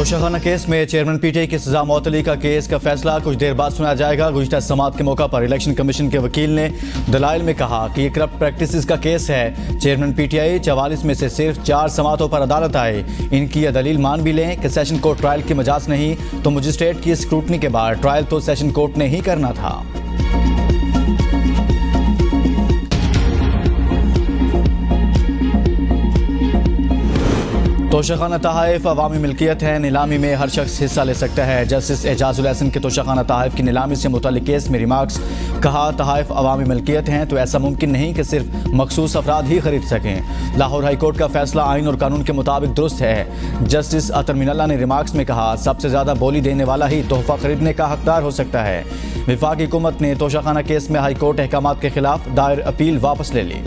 Toshakhana case में chairman PTI की सजा मुअत्तली का केस का फैसला कुछ देर बाद सुना जाएगा। गुज़िश्ता समाअत के मौका पर इलेक्शन कमीशन के वकील ने दलाइल में कहा कि ये करप्ट प्रैक्टिसेस का केस है। चेयरमैन पीटीआई 44 में से सिर्फ 4 समाअतों पर अदालत आए। इनकी यह दलील मान भी लें कि सेशन कोर्ट ट्रायल की मजाज नहीं तो मजिस्ट्रेट की स्क्रूटनी के बाद ट्रायल तो सेशन कोर्ट ने ही करना था। तोशाखाना तहाइफ अवामी मिल्कियत है, नीलामी में हर शख्स हिस्सा ले सकता है। जस्टिस एजाजुल हसन के तोशाखाना तहाइफ की नीलामी से मुताल्लिक केस में रिमार्क्स कहा, तहाइफ अवामी मिल्कियत हैं तो ऐसा मुमकिन नहीं कि सिर्फ मखसूस अफराद ही खरीद सकें। लाहौर हाई कोर्ट का फैसला आइन और कानून के मुताबिक दुरुस्त है। जस्टिस अतर मिनल्ला ने रिमार्क्स में कहा, सबसे ज़्यादा बोली देने वाला ही तोहफा खरीदने का हकदार हो सकता है। वफाकी हुकूमत ने तोशाखाना केस में हाई कोर्ट अहकामात के खिलाफ दायर अपील वापस ले ली।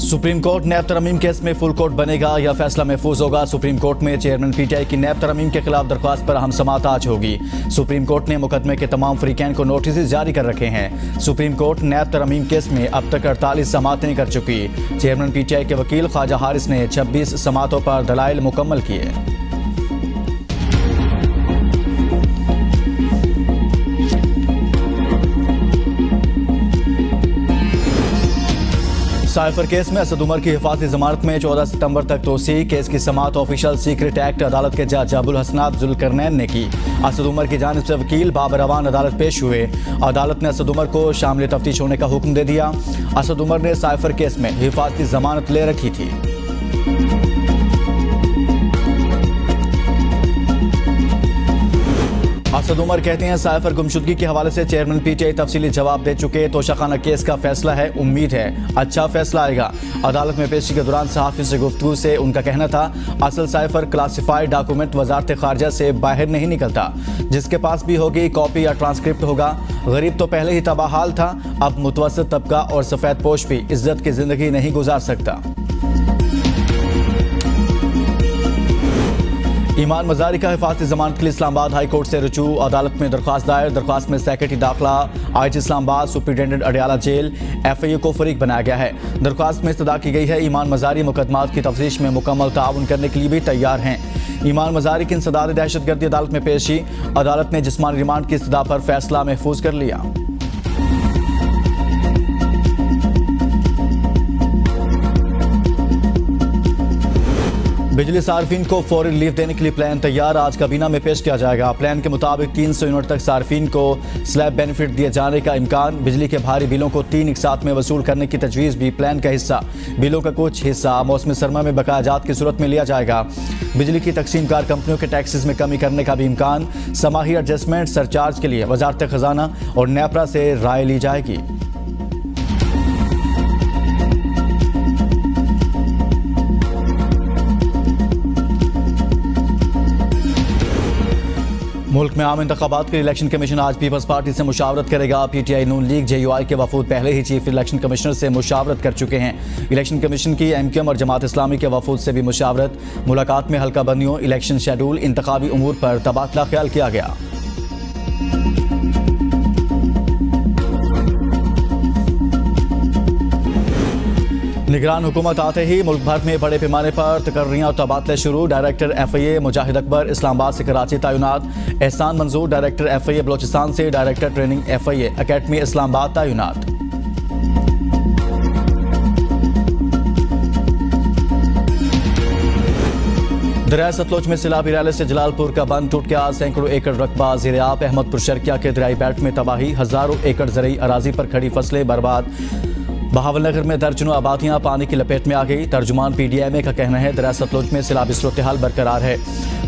सुप्रीम कोर्ट नैब तरमीम केस में फुल कोर्ट बनेगा, यह फैसला महफूज होगा। सुप्रीम कोर्ट में चेयरमैन पीटीआई की नैब तरमीम के खिलाफ दरख्वास्त पर अहम समाअत आज होगी। सुप्रीम कोर्ट ने मुकदमे के तमाम फरीकैन को नोटिस जारी कर रखे हैं। सुप्रीम कोर्ट नैब तरमीम केस में अब तक 48 समाअतें कर चुकी। चेयरमैन पीटीआई के वकील ख्वाजा हारिस ने 26 समाअतों पर दलाइल मुकम्मल किए। साइफर केस में असद उमर की हिफाजती जमानत में 14 सितंबर तक तोसी। केस की समाअत ऑफिशियल सीक्रेट एक्ट अदालत के जज अबुल हसनात जुल्करनैन ने की। असद उमर की जानिब से वकील बाबर अवान अदालत पेश हुए। अदालत ने असद उमर को शामिल तफ्तीश होने का हुक्म दे दिया। असद उमर ने साइफर केस में हिफाजती जमानत ले रखी थी। असद उमर कहते हैं, साइफर गुमशुदगी के हवाले से चेयरमैन पीटीआई तफसीली जवाब दे चुके। तोशाखाना केस का फैसला है, उम्मीद है अच्छा फैसला आएगा। अदालत में पेशी के दौरान सहाफ़ी से गुफ्तगू से उनका कहना था, असल साइफर क्लासिफाइड डॉक्यूमेंट वजारत खारजा से बाहर नहीं निकलता। जिसके पास भी होगी कॉपी या ट्रांसक्रिप्ट होगा। गरीब तो पहले ही तबाहाल था, अब मुतवस्सित तबका और सफ़ेद पोश भी इज्जत की जिंदगी नहीं गुजार सकता। ईमान मजारी का हिफाजती जमानत के लिए इस्लामाबाद हाई कोर्ट से रुजू। अदालत में दरख्वास्त दायर। दरख्वास्त में सेक्रेटरी दाखिला आईटी इस्लामाबाद, सुप्रिटेंडेंट अडियाला जेल, एफआईए को फरीक बनाया गया है। दरख्वास्त में इस्तदा की गई है, ईमान मजारी मुकदमात की तफ्तीश में मुकम्मल ताउन करने के लिए भी तैयार हैं। ईमान मजारी की इंसदाद दहशतगर्दी अदालत में पेशी। अदालत ने जिस्मानी रिमांड की इस्तदा पर फैसला महफूज कर लिया। बिजली सार्फिन को फौरी रिलीफ देने के लिए प्लान तैयार, आज काबीना में पेश किया जाएगा। प्लान के मुताबिक 300 यूनिट तक सार्फिन को स्लैब बेनिफिट दिए जाने का इम्कान। बिजली के भारी बिलों को 3 एक साथ में वसूल करने की तजवीज़ भी प्लान का हिस्सा। बिलों का कुछ हिस्सा मौसम सरमा में बकाया जात की सूरत में लिया जाएगा। बिजली की तकसीमकार कंपनियों के टैक्सेस में कमी करने का भी इम्कान। समाही एडजस्टमेंट सरचार्ज के लिए वजारत खजाना और नेपरा से राय ली जाएगी। मुल्क में आम इंतखाबात के लिए इलेक्शन कमीशन आज पीपल्स पार्टी से मुशावरत करेगा। पीटीआई, नून लीग, जेयूआई के वफूद पहले ही चीफ इलेक्शन कमिश्नर से मुशावरत कर चुके हैं। इलेक्शन कमीशन की एमक्यूएम और जमात इस्लामी के वफूद से भी मुशावरत। मुलाकात में हल्का बंदियों, इलेक्शन शेड्यूल, इंतखाबी उमूर पर तबादला ख्याल किया गया। निगरान हुकूमत आते ही मुल्क भर में बड़े पैमाने पर तकर्रियाँ और तबादले शुरू। डायरेक्टर एफआईए मुजाहिद अकबर इस्लामाबाद से कराची तैनात। एहसान मंजूर डायरेक्टर एफआईए बलोचिस्तान से director training FIA academy Islamabad तैनात। दरिया सतलुज में सैलाबी रैली से जलालपुर का बंद टूट गया। सैकड़ों एकड़ रकबा ज़ेर-ए-आब। अहमदपुर शर्किया के दरियाई बेल्ट में तबाही। हजारों एकड़ ज़रई अराजी पर खड़ी फसलें बर्बाद। बहावलनगर में दर्जनों आबादियां पानी की लपेट में आ गई। तर्जुमान पीडीएमए का कहना है, दरिया सतलुज में सैलाबी सूरत-ए-हाल बरकरार है।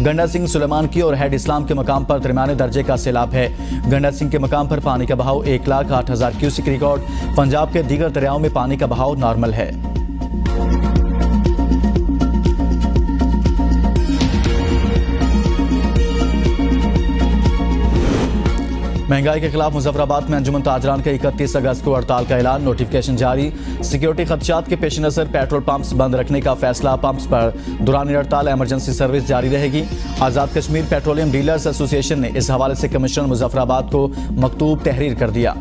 गंडा सिंह सुलेमान की और हेड इस्लाम के मकाम पर दरमियाने दर्जे का सैलाब है। गंडा सिंह के मकाम पर पानी का बहाव 1,08,000 क्यूसिक रिकॉर्ड। पंजाब के दीगर दरियाओं में पानी का बहाव नॉर्मल है। महंगाई के खिलाफ मुजफ्फराबाद में अंजुमन ताजरान का 31 अगस्त को हड़ताल का ऐलान, नोटिफिकेशन जारी। सिक्योरिटी खदशात के पेश नजर पेट्रोल पंप्स बंद रखने का फैसला। पंप्स पर दौरान हड़ताल इमरजेंसी सर्विस जारी रहेगी। Azad Kashmir petroleum dealers association ने इस हवाले से कमिश्नर मुजफ्फराबाद को मकतूब तहरीर कर दिया।